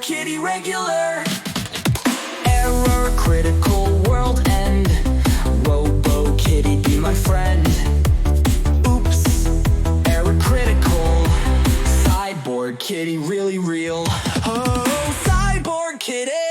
Kitty regular. Error, critical, world end. Robo-kitty, be my friend. Oops, error critical. Cyborg Kitty, really real. Oh, Cyborg Kitty.